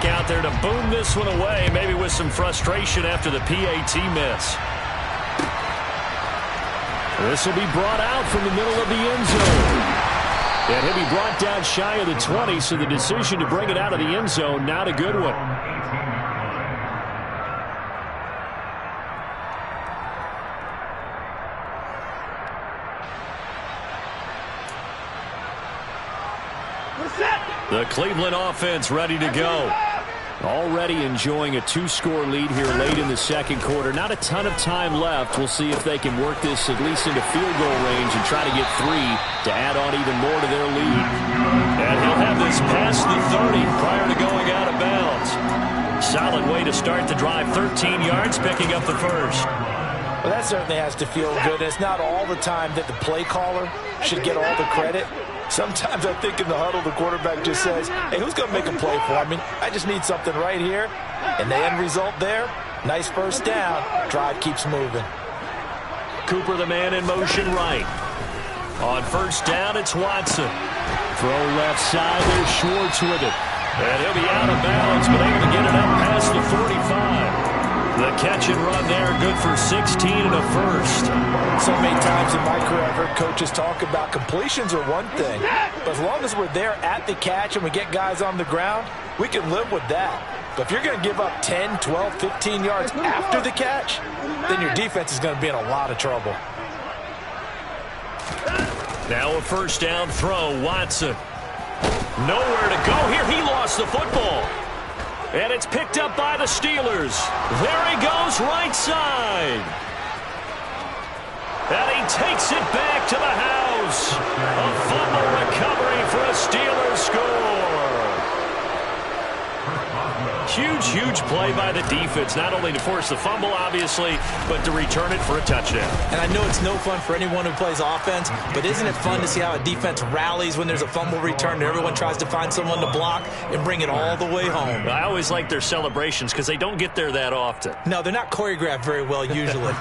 back out there to boom this one away, maybe with some frustration after the PAT miss. This will be brought out from the middle of the end zone. And he'll be brought down shy of the 20, so the decision to bring it out of the end zone, not a good one. The Cleveland offense ready to go. Already enjoying a 2-score lead here late in the second quarter. Not a ton of time left. We'll see if they can work this at least into field goal range and try to get 3 to add on even more to their lead. And he'll have this past the 30 prior to going out of bounds. Solid way to start the drive. 13 yards, picking up the first. Well, that certainly has to feel good. It's not all the time that the play caller should get all the credit. Sometimes I think in the huddle, the quarterback just says, hey, who's going to make a play for me? I just need something right here. And the end result there, nice first down. Drive keeps moving. Cooper, the man in motion right. On first down, it's Watson. Throw left side, there's Schwartz with it. And he'll be out of bounds, but able to get it up past the 45. The catch and run there, good for 16 and a first. So many times in my career, I've heard coaches talk about completions are one thing. But as long as we're there at the catch and we get guys on the ground, we can live with that. But if you're going to give up 10, 12, 15 yards after the catch, then your defense is going to be in a lot of trouble. Now a first down throw, Watson. Nowhere to go here. He lost the football. And it's picked up by the Steelers. There he goes, right side. And he takes it back to the house. A fumble recovery for a Steelers score. Huge, huge play by the defense, not only to force the fumble, obviously, but to return it for a touchdown. And I know it's no fun for anyone who plays offense, but isn't it fun to see how a defense rallies when there's a fumble return and everyone tries to find someone to block and bring it all the way home? I always like their celebrations because they don't get there that often. No, they're not choreographed very well usually.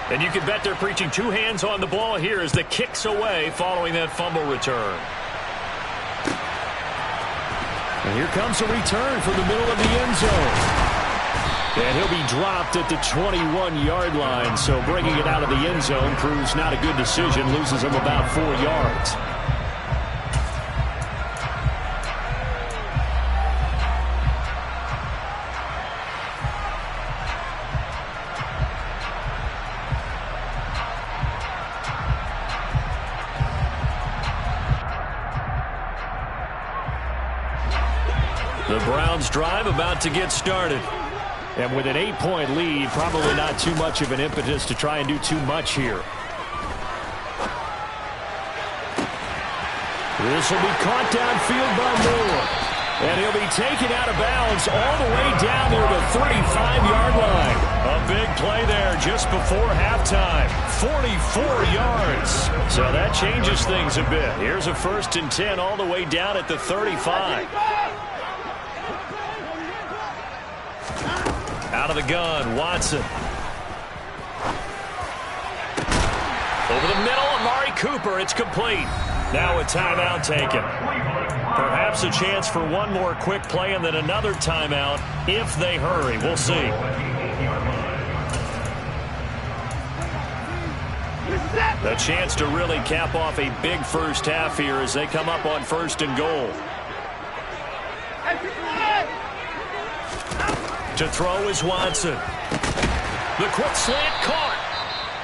And you can bet they're preaching 2 hands on the ball here as the kick's away following that fumble return. And here comes a return from the middle of the end zone. And he'll be dropped at the 21-yard line. So bringing it out of the end zone proves not a good decision. Loses him about 4 yards. The Browns drive about to get started. And with an 8-point lead, probably not too much of an impetus to try and do too much here. This will be caught downfield by Moore. And he'll be taken out of bounds all the way down near the 35-yard line. A big play there just before halftime. 44 yards. So that changes things a bit. Here's a 1st and 10 all the way down at the 35. Out of the gun, Watson. Over the middle, Amari Cooper. It's complete. Now a timeout taken. Perhaps a chance for one more quick play and then another timeout if they hurry. We'll see. A chance to really cap off a big first half here as they come up on 1st and goal. To throw is Watson. The quick slant caught.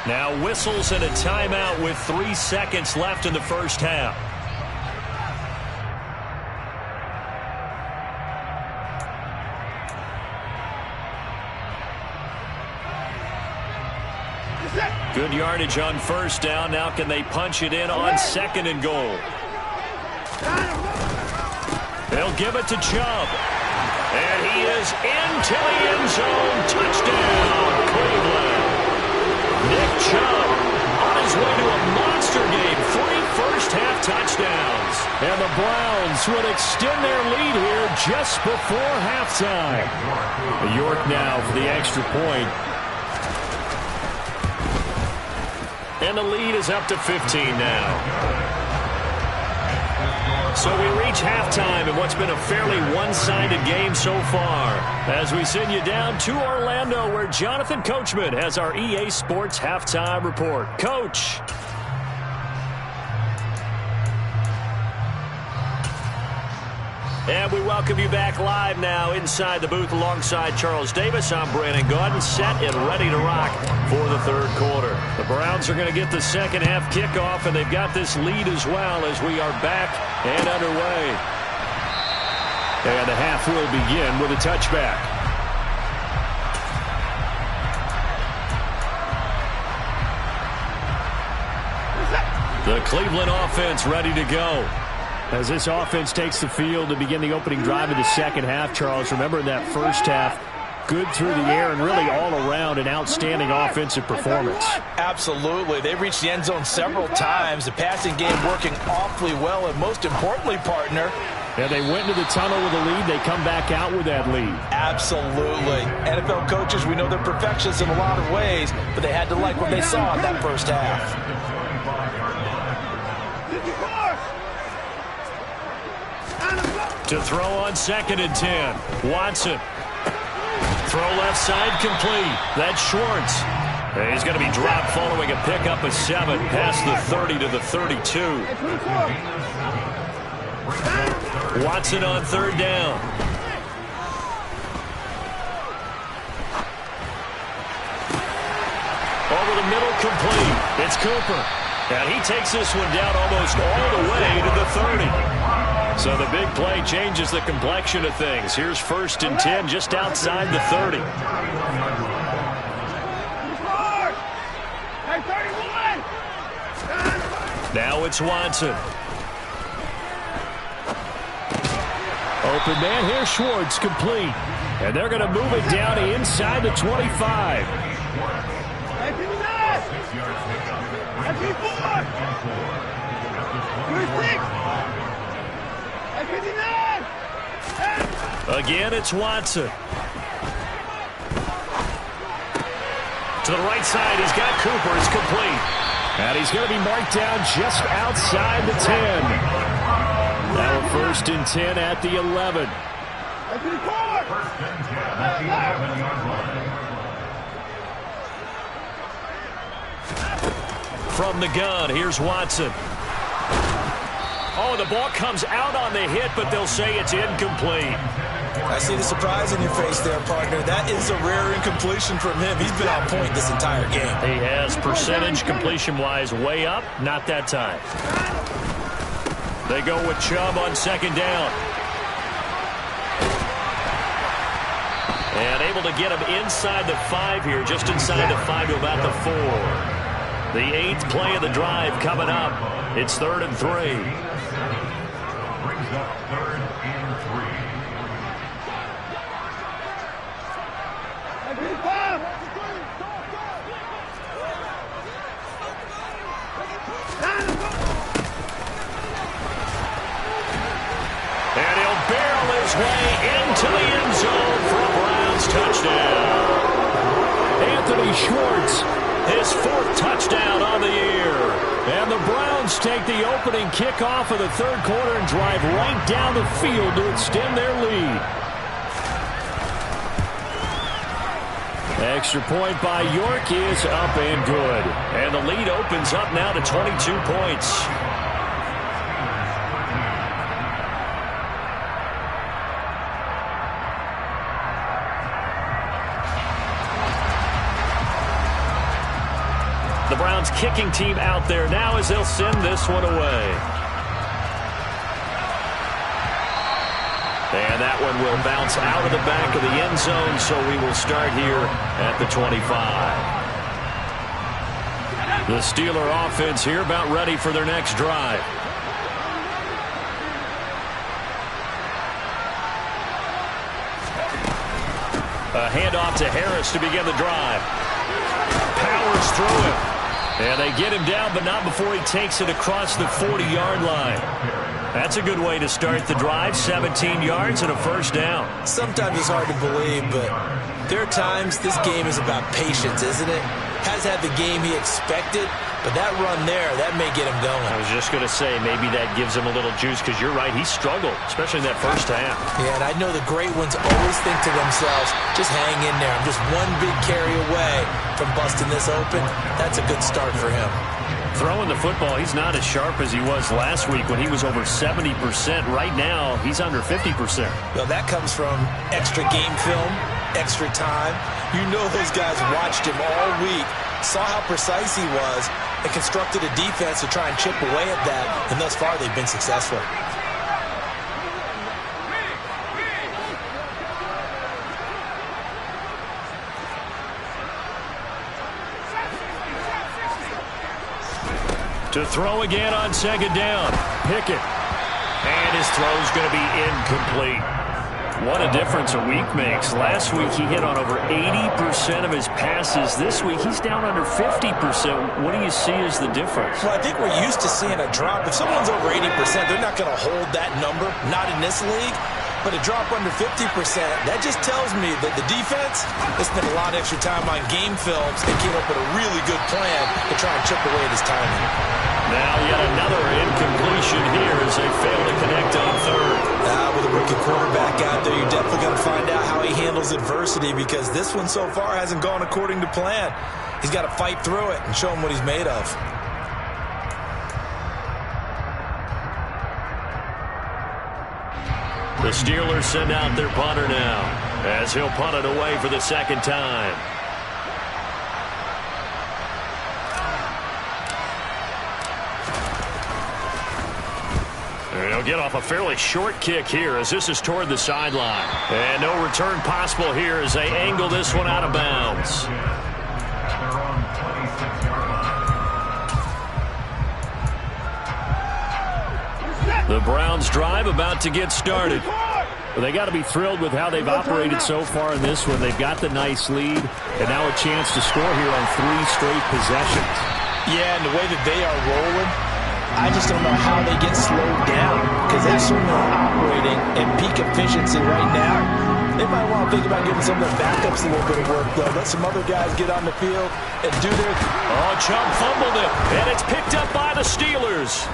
Now whistles and a timeout with 3 seconds left in the first half. Good yardage on 1st down. Now can they punch it in on 2nd and goal? They'll give it to Chubb. And he is into the end zone. Touchdown, Cleveland. Nick Chubb on his way to a monster game. 3 first-half touchdowns. And the Browns would extend their lead here just before halftime. York now for the extra point. And the lead is up to 15 now. So we reach halftime in what's been a fairly one-sided game so far. As we send you down to Orlando, where Jonathan Coachman has our EA Sports Halftime Report. Coach. And we welcome you back live now inside the booth alongside Charles Davis. I'm Brandon Gaudin, set and ready to rock for the third quarter. The Browns are going to get the second half kickoff, and they've got this lead as well as we are back and underway. And the half will begin with a touchback. The Cleveland offense ready to go. As this offense takes the field to begin the opening drive of the second half, Charles, remember in that first half, good through the air and really all around an outstanding offensive performance. Absolutely. They reached the end zone several times. The passing game working awfully well, and most importantly, partner, yeah, they went into the tunnel with a lead. They come back out with that lead. Absolutely. NFL coaches, we know they're perfectionists in a lot of ways, but they had to like what they saw in that first half. To throw on 2nd and 10. Watson. Throw left side complete. That's Schwartz. And he's going to be dropped following a pickup of 7 past the 30 to the 32. Watson on 3rd down. Over the middle, complete. It's Cooper. And he takes this one down almost all the way to the 30. So the big play changes the complexion of things. Here's 1st and 10 just outside the 30. Now it's Watson. Open man here, Schwartz, complete. And they're going to move it down inside the 25. Again, it's Watson. To the right side, he's got Cooper. It's complete. And he's going to be marked down just outside the 10. Now 1st and 10 at the 11. From the gun, here's Watson. Oh, the ball comes out on the hit, but they'll say it's incomplete. I see the surprise in your face there, partner. That is a rare incompletion from him. He's been on point this entire game. He has percentage completion-wise way up. Not that time. They go with Chubb on 2nd down. And able to get him inside the 5 here, just inside the 5 to about the 4. The 8th play of the drive coming up. It's 3rd and 3. Brings up 3rd and 3. And he'll barrel his way into the end zone for a Browns touchdown. Anthony Schwartz, his 4th touchdown on the year. And the Browns take the opening kickoff of the third quarter and drive right down the field to extend their lead. Extra point by York is up and good. And the lead opens up now to 22 points. The Browns kicking team out there now as they'll send this one away. And that one will bounce out of the back of the end zone, so we will start here at the 25. The Steeler offense here about ready for their next drive. A handoff to Harris to begin the drive. Powers through it. And they get him down, but not before he takes it across the 40-yard line. That's a good way to start the drive. 17 yards and a first down. Sometimes it's hard to believe, but there are times this game is about patience, isn't it? has had the game he expected, but that run there, that may get him going. I was just going to say, maybe that gives him a little juice, because you're right, he struggled, especially in that first half. Yeah, and I know the great ones always think to themselves, just hang in there. I'm just one big carry away from busting this open. That's a good start for him. Throwing the football, he's not as sharp as he was last week when he was over 70%. Right now, he's under 50%. Well, that comes from extra game film, extra time. You know those guys watched him all week, saw how precise he was, and constructed a defense to try and chip away at that, and thus far they've been successful. To throw again on second down. Pickett. And his throw's going to be incomplete. What a difference a week makes. Last week he hit on over 80% of his passes. This week he's down under 50%. What do you see as the difference? Well, I think we're used to seeing a drop. If someone's over 80%, they're not going to hold that number. Not in this league. But a drop under 50%, that just tells me that the defense has spent a lot of extra time on game films and came up with a really good plan to try and chip away at his timing. Now yet another incompletion here as they fail to connect on third. With a rookie quarterback out there, you're definitely going to find out how he handles adversity, because this one so far hasn't gone according to plan. He's got to fight through it and show him what he's made of. The Steelers send out their punter now, as he'll punt it away for the second time. And he'll get off a fairly short kick here, as this is toward the sideline. And no return possible here as they angle this one out of bounds. They're on 26-yard line. The Browns drive about to get started. Well, they got to be thrilled with how they've operated so far in this one. They've got the nice lead, and now a chance to score here on 3 straight possessions. Yeah, and the way that they are rolling, I just don't know how they get slowed down, because they're certainly operating at peak efficiency right now. They might want to think about giving some of their backups a little bit of work, though. Let some other guys get on the field and do their... Oh, Chubb fumbled it, and it's picked up by the Steelers.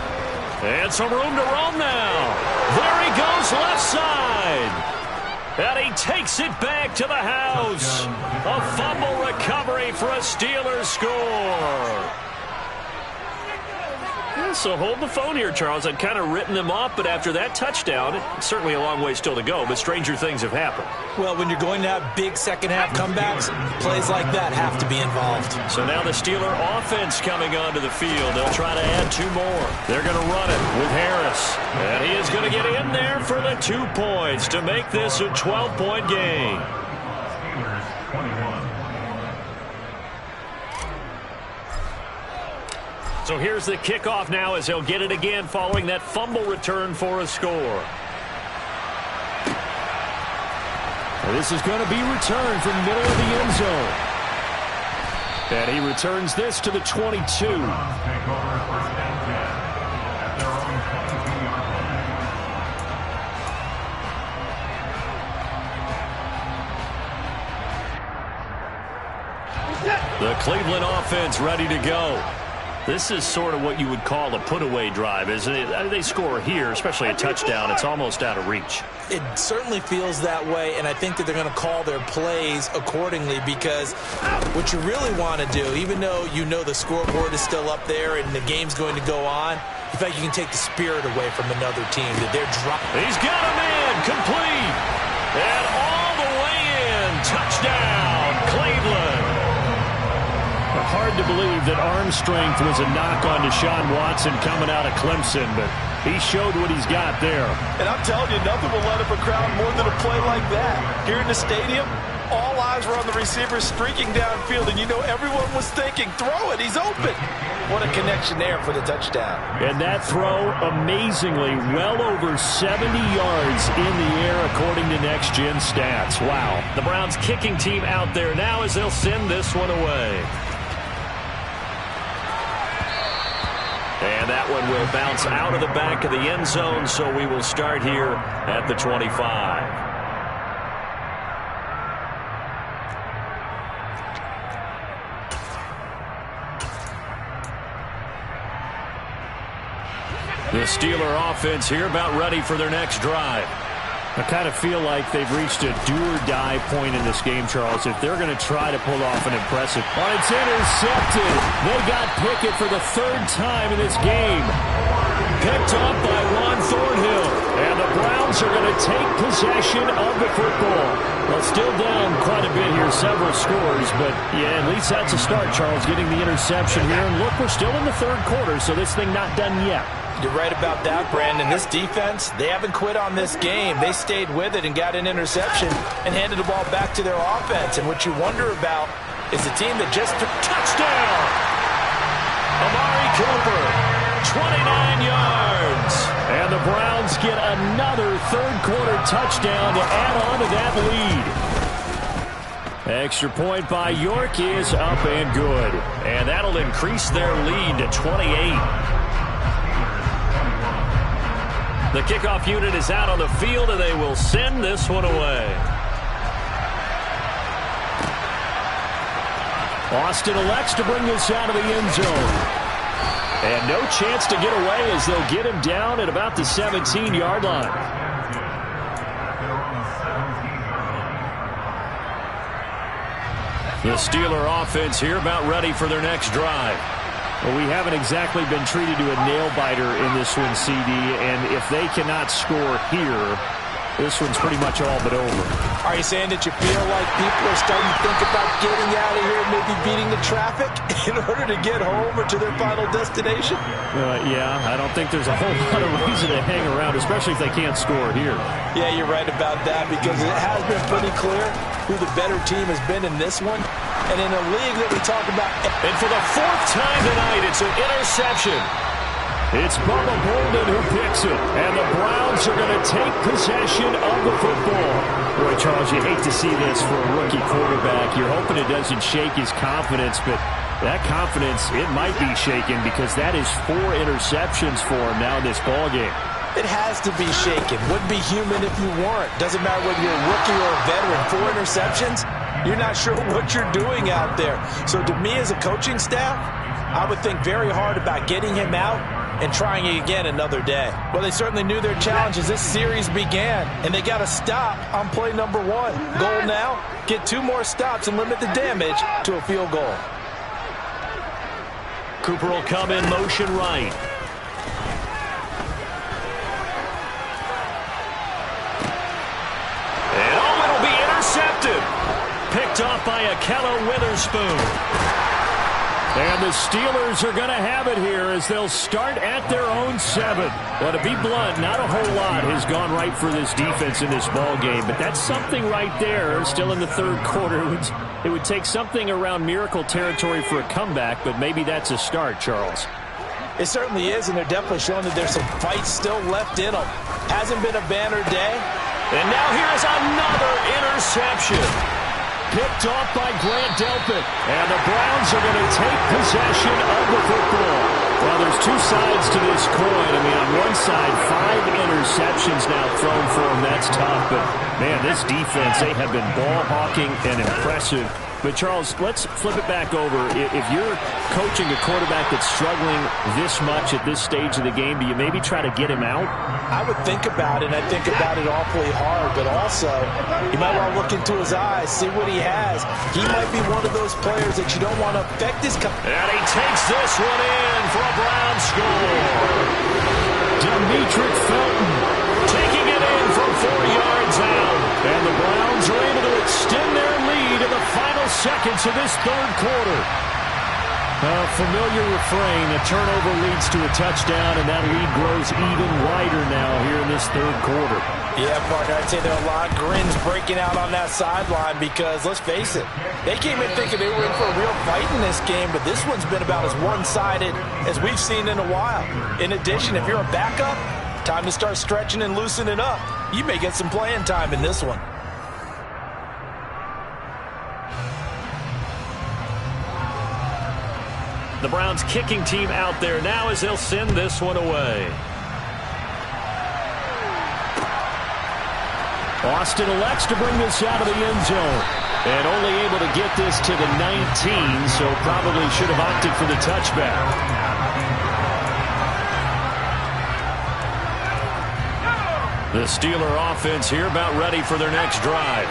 And some room to roam now. There he goes left side. And he takes it back to the house. A fumble recovery for a Steelers score. Yeah, so hold the phone here, Charles. I'd kind of written them off, but after that touchdown, it's certainly a long way still to go, but stranger things have happened. Well, when you're going to have big second-half comebacks, plays like that have to be involved. So now the Steeler offense coming onto the field. They'll try to add 2 more. They're going to run it with Harris. And he is going to get in there for the 2 points to make this a 12-point game. Steelers 21. So here's the kickoff now as he'll get it again following that fumble return for a score. And this is going to be returned from the middle of the end zone. And he returns this to the 22. Take over first and 10 at their own 22-yard line. The Cleveland offense ready to go. This is sort of what you would call a put-away drive, isn't it? They score here, especially a touchdown. It's almost out of reach. It certainly feels that way, and I think that they're going to call their plays accordingly, because what you really want to do, even though you know the scoreboard is still up there and the game's going to go on, in fact, you can take the spirit away from another team that they're dropping. He's got him in, complete, and all the way in. Touchdown, Cleveland. Hard to believe that arm strength was a knock on Deshaun Watson coming out of Clemson, but he showed what he's got there. And I'm telling you, nothing will let up a crowd more than a play like that. Here in the stadium, all eyes were on the receiver streaking downfield, and you know everyone was thinking, throw it, he's open. What a connection there for the touchdown. And that throw, amazingly, well over 70 yards in the air according to Next Gen Stats. Wow. The Browns kicking team out there now as they'll send this one away. And that one will bounce out of the back of the end zone, so we will start here at the 25. The Steeler offense here about ready for their next drive. I kind of feel like they've reached a do-or-die point in this game, Charles. If they're going to try to pull off an impressive... Oh, it's intercepted. They got Pickett for the third time in this game. Picked up by Juan Thornhill. And the Browns are going to take possession of the football. Well, still down quite a bit here, several scores. But, yeah, at least that's a start, Charles, getting the interception here. And look, we're still in the third quarter, so this thing not done yet. You're right about that, Brandon. This defense, they haven't quit on this game. They stayed with it and got an interception and handed the ball back to their offense. And what you wonder about is the team that just took touchdown. Amari Cooper, 29 yards. And the Browns get another third-quarter touchdown to add on to that lead. Extra point by York is up and good. And that'll increase their lead to 28. The kickoff unit is out on the field, and they will send this one away. Austin elects to bring this out of the end zone. And no chance to get away as they'll get him down at about the 17-yard line. The Steeler offense here about ready for their next drive. Well, we haven't exactly been treated to a nail-biter in this one, CD, and if they cannot score here, this one's pretty much all but over. Are you saying that you feel like people are starting to think about getting out of here, maybe beating the traffic in order to get home or to their final destination? Yeah, I don't think there's a whole lot of reason to hang around, especially if they can't score here. Yeah, you're right about that, because it has been pretty clear who the better team has been in this one. And in a league that we talk about. And for the fourth time tonight, it's an interception. It's Bubba Bolden who picks it. And the Browns are going to take possession of the football. Boy, Charles, you hate to see this for a rookie quarterback. You're hoping it doesn't shake his confidence, but that confidence, it might be shaken because that is 4 interceptions for him now in this ballgame. It has to be shaken. Wouldn't be human if you weren't. Doesn't matter whether you're a rookie or a veteran. 4 interceptions, you're not sure what you're doing out there. So to me as a coaching staff, I would think very hard about getting him out and trying it again another day. Well, they certainly knew their challenge as this series began, and they got to stop on play number 1. Goal now, get 2 more stops and limit the damage to a field goal. Cooper will come in motion right. And oh, it'll be intercepted. Picked off by Ahkello Witherspoon. And the Steelers are going to have it here as they'll start at their own 7. Well, to be blunt, not a whole lot has gone right for this defense in this ball game, but that's something right there. Still in the third quarter, it would take something around miracle territory for a comeback, but maybe that's a start, Charles. It certainly is, and they're definitely showing that there's some fight still left in them. Hasn't been a banner day. And now here's another interception. Picked off by Grant Delpit. And the Browns are going to take possession of the football. Well, there's 2 sides to this coin. I mean, on one side, 5 interceptions now thrown for them. That's tough. But, man, this defense, they have been ball hawking and impressive. But, Charles, let's flip it back over. If you're coaching a quarterback that's struggling this much at this stage of the game, do you maybe try to get him out? I would think about it, and I think about it awfully hard. But also, you might want to look into his eyes, see what he has. He might be one of those players that you don't want to affect his... And he takes this one in for a Brown score. Demetric Felton taking it in from 4 yards out. And the Browns are able to extend their lead in the final seconds of this third quarter. A familiar refrain, a turnover leads to a touchdown, and that lead grows even wider now here in this third quarter. Yeah, partner, I'd say there are a lot of grins breaking out on that sideline because, let's face it, they came in thinking they were in for a real fight in this game, but this one's been about as one-sided as we've seen in a while. In addition, if you're a backup, time to start stretching and loosening up. You may get some playing time in this one. The Browns kicking team out there now as they'll send this one away. Austin elects to bring this out of the end zone. And only able to get this to the 19, so probably should have opted for the touchback. The Steeler offense here about ready for their next drive.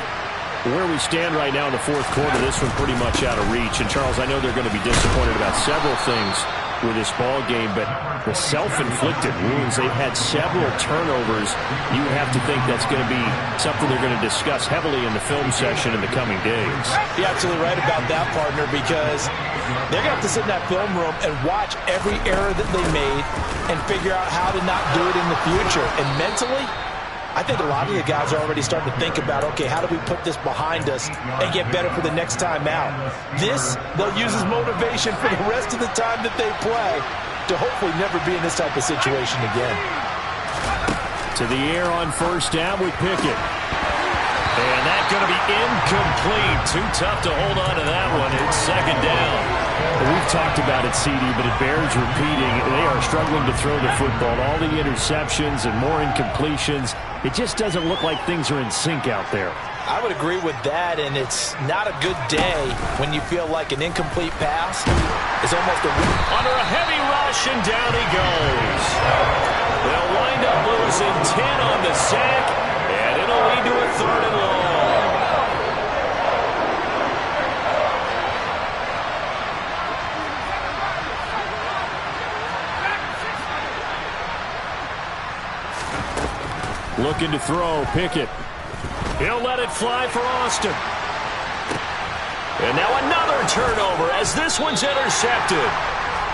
Where we stand right now in the fourth quarter, this one pretty much out of reach. And, Charles, I know they're going to be disappointed about several things with this ball game, but the self-inflicted wounds, they've had several turnovers. You have to think that's going to be something they're going to discuss heavily in the film session in the coming days. You're absolutely right about that, partner, because they're going to have to sit in that film room and watch every error that they made and figure out how to not do it in the future. And mentally, I think a lot of the guys are already starting to think about, okay, how do we put this behind us and get better for the next time out? This, they'll use as motivation for the rest of the time that they play to hopefully never be in this type of situation again. To the air on first down with Pickett. And that's going to be incomplete. Too tough to hold on to that one. It's second down. We've talked about it, CD, but it bears repeating. They are struggling to throw the football. All the interceptions and more incompletions. It just doesn't look like things are in sync out there. I would agree with that, and it's not a good day when you feel like an incomplete pass is almost a win. Under a heavy rush, and down he goes. They'll wind up losing 10 on the sack, and it'll lead to a third and long. Looking to throw, Pickett. He'll let it fly for Austin. And now another turnover as this one's intercepted.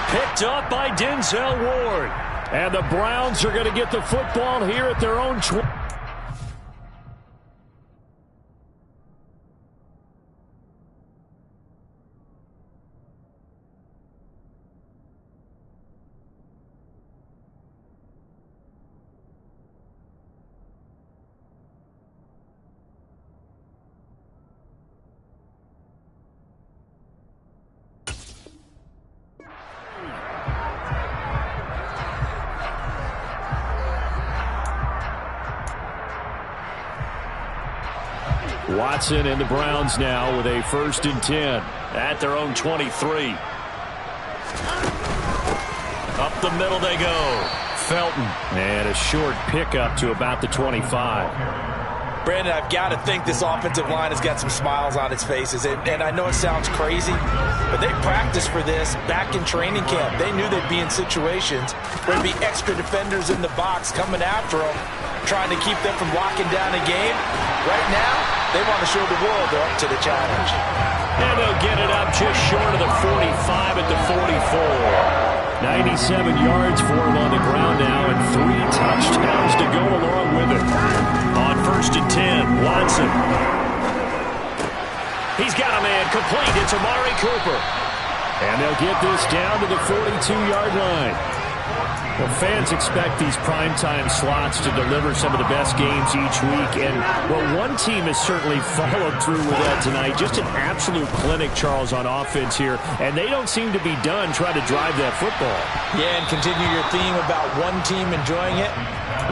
Picked up by Denzel Ward. And the Browns are going to get the football here at their own 20. Watson and the Browns now with a 1st and 10 at their own 23. Up the middle they go. Felton. And a short pickup to about the 25. Brandon, I've got to think this offensive line has got some smiles on its faces. And I know it sounds crazy, but they practiced for this back in training camp. They knew they'd be in situations where there'd be extra defenders in the box coming after them, trying to keep them from locking down a game. Right now, they want to show the world they're up to the challenge. And they'll get it up just short of the 45 at the 44. 97 yards for him on the ground now, and 3 touchdowns to go along with it. On 1st and 10, Watson. He's got a man complete. It's Amari Cooper. And they'll get this down to the 42-yard line. Well, fans expect these primetime slots to deliver some of the best games each week. And, well, one team has certainly followed through with that tonight. Just an absolute clinic, Charles, on offense here. And they don't seem to be done trying to drive that football. Yeah, and continue your theme about one team enjoying it.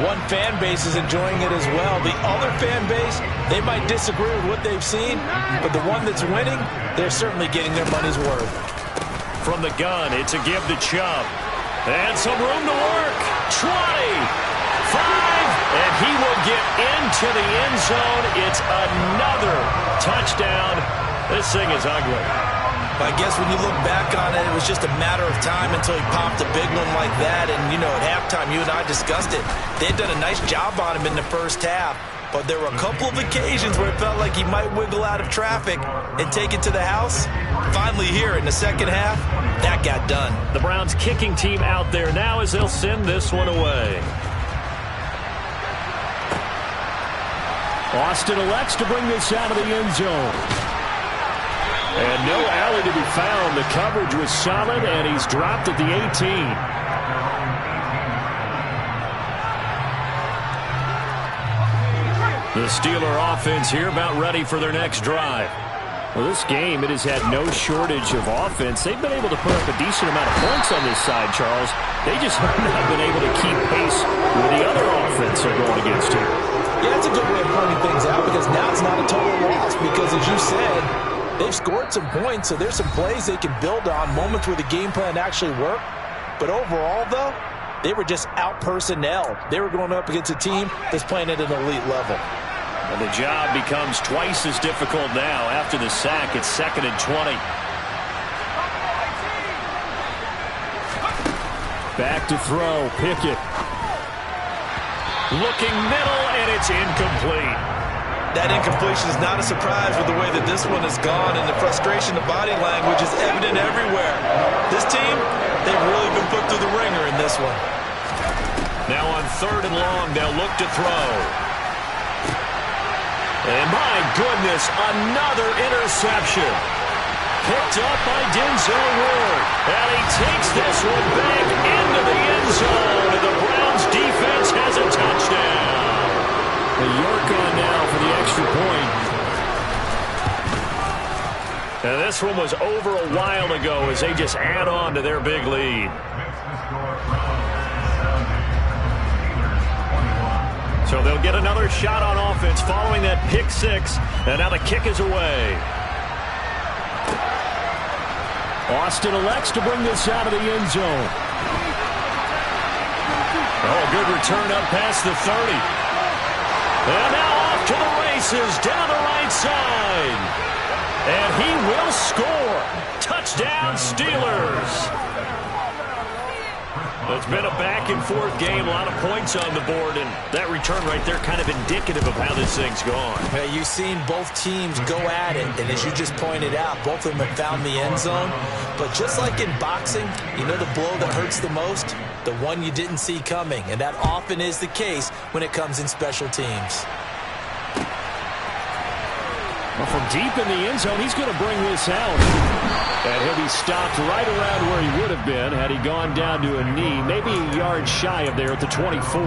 One fan base is enjoying it as well. The other fan base, they might disagree with what they've seen. But the one that's winning, they're certainly getting their money's worth. From the gun, it's a give to Chubb. And some room to work. 20, 5, and he will get into the end zone. It's another touchdown. This thing is ugly. I guess when you look back on it, it was just a matter of time until he popped a big one like that. And, you know, at halftime, you and I discussed it. They had done a nice job on him in the first half. But there were a couple of occasions where it felt like he might wiggle out of traffic and take it to the house. Finally here in the second half, that got done. The Browns kicking team out there now as they'll send this one away. Austin elects to bring this out of the end zone. And no alley to be found. The coverage was solid, and he's dropped at the 18. The Steeler offense here about ready for their next drive. Well, this game, it has had no shortage of offense. They've been able to put up a decent amount of points on this side, Charles. They just have not been able to keep pace with the other offense they're going against here. Yeah, that's a good way of pointing things out because now it's not a total loss because, as you said, they've scored some points, so there's some plays they can build on, moments where the game plan actually worked. But overall, though, They were just out-personnel. They were going up against a team that's playing at an elite level. And the job becomes twice as difficult now. After the sack, it's 2nd and 20. Back to throw, Pickett. Looking middle, and it's incomplete. That incompletion is not a surprise with the way that this one has gone, and the frustration, the body language is evident everywhere. This team, they've really been put through the ringer in this one. Now on 3rd and long, they'll look to throw. And my goodness, another interception. Picked up by Denzel Ward. And he takes this one back into the end zone. And the Browns defense has a touchdown. The York on now for the extra point. And this one was over a while ago as they just add on to their big lead. So they'll get another shot on offense following that pick six. And now the kick is away. Austin elects to bring this out of the end zone. Oh, good return up past the 30. And now off to the races down the right side. And he will score. Touchdown, Steelers. It's been a back-and-forth game, a lot of points on the board, and that return right there kind of indicative of how this thing's gone. Yeah, you've seen both teams go at it, and as you just pointed out, both of them have found the end zone. But just like in boxing, you know the blow that hurts the most? The one you didn't see coming, and that often is the case when it comes in special teams. Well, from deep in the end zone, he's going to bring this out. And he'll be stopped right around where he would have been had he gone down to a knee, maybe a yard shy of there at the 24.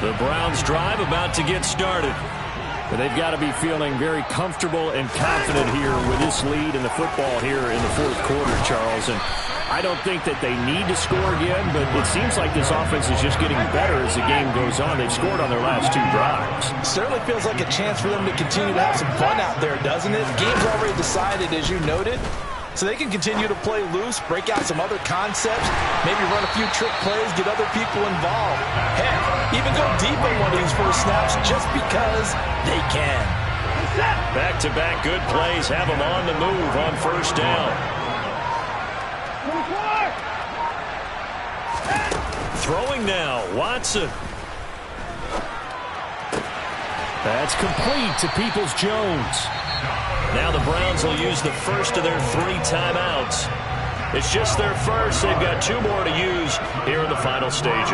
The Browns drive about to get started. But they've got to be feeling very comfortable and confident here with this lead in the football here in the 4th quarter, Charles. And I don't think that they need to score again, but it seems like this offense is just getting better as the game goes on. They've scored on their last 2 drives. Certainly feels like a chance for them to continue to have some fun out there, doesn't it? The game's already decided, as you noted, so they can continue to play loose, break out some other concepts, maybe run a few trick plays, get other people involved. Heck, even go deep on one of these first snaps just because they can. Back-to-back good plays have them on the move on 1st down. Throwing now, Watson. That's complete to Peoples-Jones. Now the Browns will use the first of their 3 timeouts. It's just their first. They've got 2 more to use here in the final stages.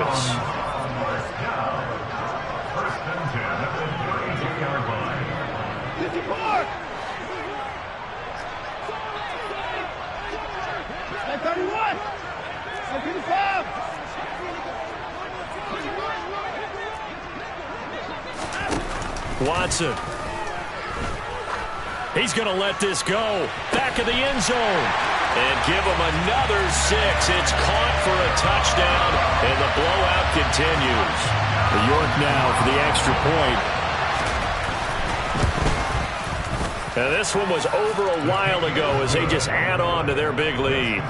Watson. He's going to let this go. Back of the end zone. And give him another 6. It's caught for a touchdown, and the blowout continues. The York now for the extra point. And this one was over a while ago as they just add on to their big lead.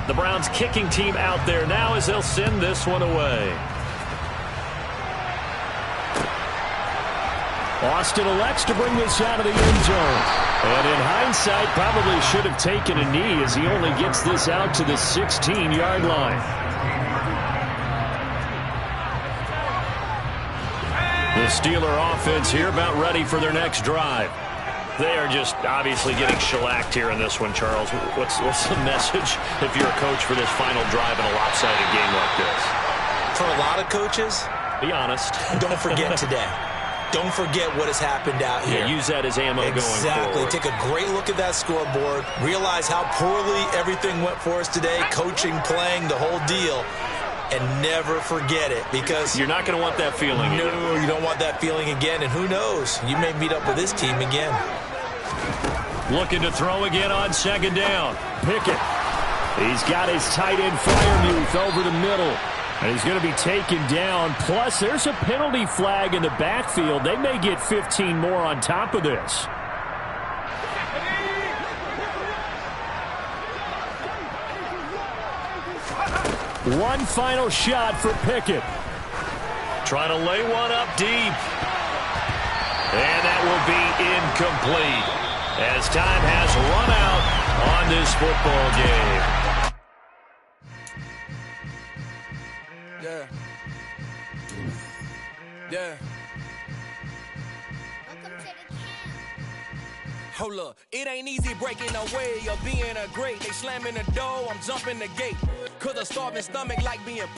The Browns kicking team out there now as they'll send this one away. Austin elects to bring this out of the end zone. And in hindsight, probably should have taken a knee as he only gets this out to the 16-yard line. The Steeler offense here about ready for their next drive. They are just obviously getting shellacked here in this one, Charles. What's the message if you're a coach for this final drive in a lopsided game like this? For a lot of coaches, be honest. Don't forget today. Don't forget what has happened out here. Yeah, use that as ammo going forward. Exactly. Take a great look at that scoreboard. Realize how poorly everything went for us today. Coaching, playing, the whole deal. And never forget it, because you're not going to want that feeling again. No, you don't want that feeling again. And who knows? You may meet up with this team again. Looking to throw again on 2nd down. Pickett. He's got his tight end Freiermuth over the middle. And he's going to be taken down. Plus, there's a penalty flag in the backfield. They may get 15 more on top of this. One final shot for Pickett. Trying to lay one up deep. And that will be incomplete as time has run out on this football game. Yeah. Yeah. Hold up, it ain't easy breaking away or being a great. They slamming the door, I'm jumping the gate. Cause a starving stomach like being